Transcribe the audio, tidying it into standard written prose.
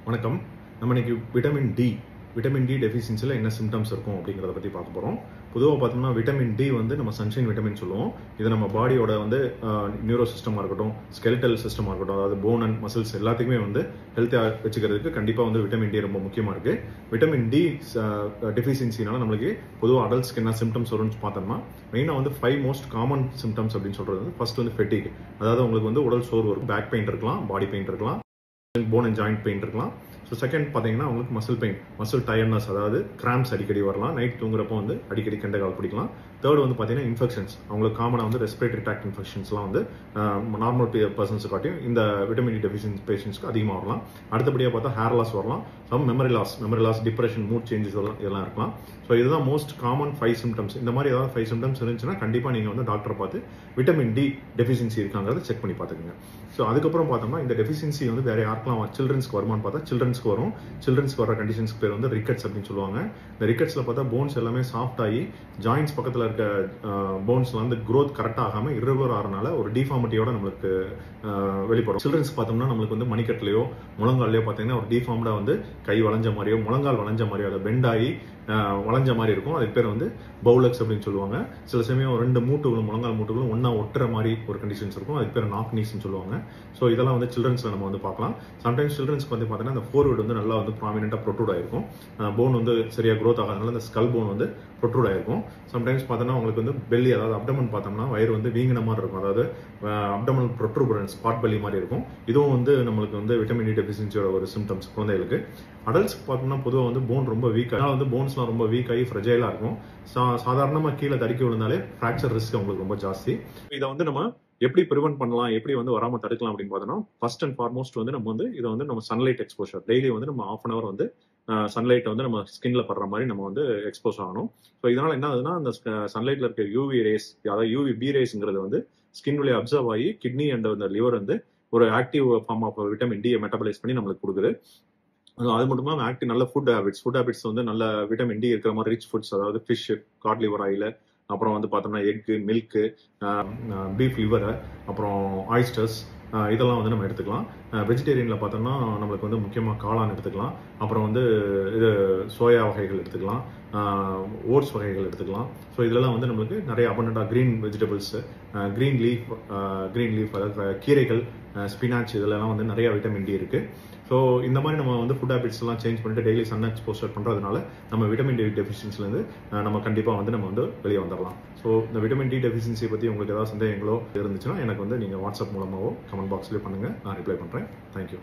வணக்கம். நம்ம இன்னைக்கு விட்டமின் டி டெஃபிஷியன்சியில் என்ன சிம்டம்ஸ் இருக்கும் அப்படிங்கிறத பற்றி பார்க்க போகிறோம். பொதுவாக பார்த்தோம்னா விட்டமின் டி வந்து நம்ம சன்ஷைன் விட்டமின் சொல்லுவோம். இது நம்ம பாடியோட வந்து நியூரோ சிஸ்டமாக இருக்கட்டும், ஸ்கெலிட்டல் சிஸ்டமாக இருக்கட்டும், அதாவது போன் அண்ட் மசில்ஸ் எல்லாத்துக்குமே வந்து ஹெல்த்தியாக வச்சுக்கிறதுக்கு கண்டிப்பாக வந்து விட்டமின் டி ரொம்ப முக்கியமாக இருக்குது. விட்டமின் டி டெஃபிஷியன்சினால நம்மளுக்கு பொதுவாக அடல்ட்ஸ்க்கு என்ன சிம்டம்ஸ் வரும்னு பார்த்தோம்னா மெயினாக வந்து 5 மோஸ்ட் காமன் சிம்டம்ஸ் அப்படின்னு சொல்கிறது வந்து ஃபர்ஸ்ட் வந்து ஃபெட்டிக், அதாவது உங்களுக்கு வந்து உடல் சோர்வு இருக்கும், பேக் பெயின் இருக்கலாம், பாடி பெயின் இருக்கலாம், போன் அண்ட் ஜாயிண்ட் பெயின் இருக்கலாம். ஸோ செகண்ட் பார்த்தீங்கன்னா உங்களுக்கு மசில் பெயின், மசில் டயர்னஸ், அதாவது கிராம்ஸ் அடிக்கடி வரலாம், நைட் தூங்குறப்போ வந்து அடிக்கடி கெண்டகால் பிடிக்கலாம். தேர்ட் வந்து பார்த்தீங்கன்னா இன்ஃபெக்ஷன்ஸ், அவங்களுக்கு காமனாக வந்து ரெஸ்பிரேட்டரி ட்ராக்ட் இன்ஃபெக்ஷன்ஸ்லாம் வந்து நார்மல் பர்சன்ஸ் காட்டியும் இந்த விட்டமின் டி டெஃபிஷியன்சி பேஷண்ட்ஸ்க்கு அதிகமாக வரலாம். அடுத்தபடியாக பார்த்தா ஹேர் லாஸ் வரலாம், memory loss, depression, mood changes இதெல்லாம் இருக்கலாம். ஸோ இதுதான் மோஸ்ட் காமன் 5 சிம்டம்ஸ். இந்த மாதிரி ஏதாவது 5 சிம்டம்ஸ் இருந்துச்சுன்னா கண்டிப்பாக நீங்கள் வந்து டாக்டரை பார்த்து விட்டமின் டி டெஃபிஷியன்சி இருக்காங்கிறத செக் பண்ணி பார்த்துக்கோங்க. ஸோ அதுக்கப்புறம் பார்த்தோம்னா இந்த டெஃபிஷியன்சி வந்து வேற யாருக்கெல்லாம் சில்ட்ரன்ஸ்க்கு வருமானு பார்த்தா சில்ட்ரன்ஸ்க்கு வரும். சில்ட்ரன்ஸ்க்கு வர கண்டிஷன்ஸ்க்கு பேர் வந்து ரிக்கெட்ஸ் அப்படின்னு சொல்லுவாங்க. இந்த ரிக்கெட்ஸ்ல பார்த்தா போன்ஸ் எல்லாமே சாஃப்ட் ஆகி ஜாயின்ஸ் பக்கத்தில் இருக்க போன்ஸ்ல வந்து க்ரோத் கரெக்டாக ஆகாம இர்ரெகுலர் ஆகிறனால ஒரு டிஃபார்மிட்டியோட நம்மளுக்கு வெளிப்படும். சில்ட்ரன்ஸ் பார்த்தோம்னா நம்மளுக்கு வந்து மணிக்கட்டுலையோ முழங்காலையோ பார்த்தீங்கன்னா ஒரு டிஃபார்ம்டா வந்து கை வளைஞ்ச மாதிரியோ முழங்கால் வளைஞ்ச மாதிரியோ அதை பெண்ட் ஆகி வளைஞ்ச மாதிரி இருக்கும். அதுக்கு பேர் வந்து பவுலக்ஸ் அப்படின்னு சொல்லுவாங்க. சில சமயம் 2 மூட்டுகளும் முழங்கால் மூட்டுகளும் ஒன்னா ஒட்டுற மாதிரி ஒரு கண்டிஷன்ஸ் இருக்கும். அதுக்கு பேர் நாக் நீஸ்ன்னு சொல்லுவாங்க. ஸோ இதெல்லாம் வந்து சில்ட்ரன்ஸ்ல நம்ம வந்து பார்க்கலாம். சம்டைம்ஸ் சில்ட்ரன்ஸ்க்கு வந்து பார்த்தீங்கன்னா அந்த ஃபோர்வர்ட் வந்து நல்லா வந்து ப்ராமினென்ட்டாக ப்ரொட்ரூட் ஆயிருக்கும். போன் வந்து சரியா க்ரோத் ஆகாதனால அந்த ஸ்கல் போன் வந்து ப்ரொட்ரூட் ஆயிருக்கும். சம்டைம்ஸ் பார்த்தோன்னா உங்களுக்கு வந்து பெல்லி, அதாவது அப்டமன் பார்த்தோம்னா வயிறு வந்து வீங்கின மாதிரி இருக்கும், அதாவது அப்டமல் ப்ரொட்ரூபரன்ஸ், ஸ்பாட் பெல்லி மாதிரி இருக்கும். இதுவும் வந்து நம்மளுக்கு வந்து விட்டமின் டி டெஃபிஷியன்சியோட ஒரு சிம்டம்ஸ் குழந்தைகளுக்கு. அடல்ட்ஸ்க்கு பார்த்தோம்னா பொதுவாக வந்து போன் ரொம்ப வீக்காக, வந்து போன்ஸ்லாம் ரொம்ப வீக் ஆகி ஃப்ரெஜைலாக இருக்கும். சாதாரணமாக கீழே தடுக்கி விழுந்தாலே ஃப்ராக்சர் ரிஸ்க் உங்களுக்கு ரொம்ப ஜாஸ்தி. இதை வந்து நம்ம எப்படி ப்ரிவென்ட் பண்ணலாம், எப்படி வந்து வராமல் தடுக்கலாம் அப்படின்னு பார்த்தோம்னா ஃபர்ஸ்ட் அண்ட் ஃபார்மோஸ்ட் வந்து நம்ம வந்து இதை வந்து நம்ம சன்லைட் எக்ஸ்போஷர் டெய்லி வந்து நம்ம ½ hour வந்து சன்லைட் வந்து நம்ம ஸ்கின்ல படுற மாதிரி நம்ம வந்து எக்ஸ்போஸ் ஆகணும். ஸோ இதனால என்ன ஆகுதுன்னா அந்த சன்லைட்ல இருக்க யூவி ரேஸ், அதாவது யூவி பி ரேஸ்ங்கிறது வந்து ஸ்கின் வழியாக அப்சர்வ் ஆகி கிட்னி அண்ட் அந்த லிவர் வந்து ஒரு active form of vitamin D metabolise பண்ணி நம்மளுக்கு கொடுக்குது. அது மட்டும் இல்லாமல் ஆக்டிவ் நல்ல ஃபுட் ஹேபிட்ஸ் வந்து நல்ல விட்டமின் டி இருக்கிற மாதிரி ரிச் ஃபுட்ஸ், அதாவது ஃபிஷ், காட் லிவர் ஆயில், அப்புறம் வந்து பார்த்தோம்னா எக்கு, மில்க்கு, பீஃப் லிவர், அப்புறம் ஆயிஸ்டர்ஸ், இதெல்லாம் வந்து நம்ம எடுத்துக்கலாம். வெஜிடேரியனில் பார்த்தோம்னா நம்மளுக்கு வந்து முக்கியமாக காளான் எடுத்துக்கலாம், அப்புறம் வந்து இது சோயா வகைகள் எடுத்துக்கலாம், ஓட்ஸ் வகைகள் எடுத்துக்கலாம். ஸோ இதெல்லாம் வந்து நம்மளுக்கு நிறைய அபண்டண்டாக க்ரீன் வெஜிடபிள்ஸ், க்ரீன் லீஃப் அதாவது கீரைகள், ஸ்பினாச், இதெல்லாம் வந்து நிறைய விட்டமின் டி இருக்கு. ஸோ இந்த மாதிரி நம்ம வந்து ஃபுட் ஹேபிட்ஸ் எல்லாம் சேஞ்ச் பண்ணிட்டு டெய்லி சன் எக்ஸ்போஷர் பண்ணுறதுனால நம்ம விட்டமின் டி டெஃபிஷியன்சிலேருந்து நம்ம கண்டிப்பாக வந்து நம்ம வந்து வெளியே வந்துடலாம். ஸோ இந்த விட்டமின் டி டெஃபிஷியன்சி பற்றி உங்களுக்கு ஏதாவது சந்தேகங்களோ இருந்துச்சுன்னா எனக்கு வந்து நீங்கள் வாட்ஸ்அப் மூலமாகவோ கமெண்ட் பாக்ஸ்லேயே பண்ணுங்கள், நான் ரிப்ளை பண்ணுறேன். தேங்க்யூ.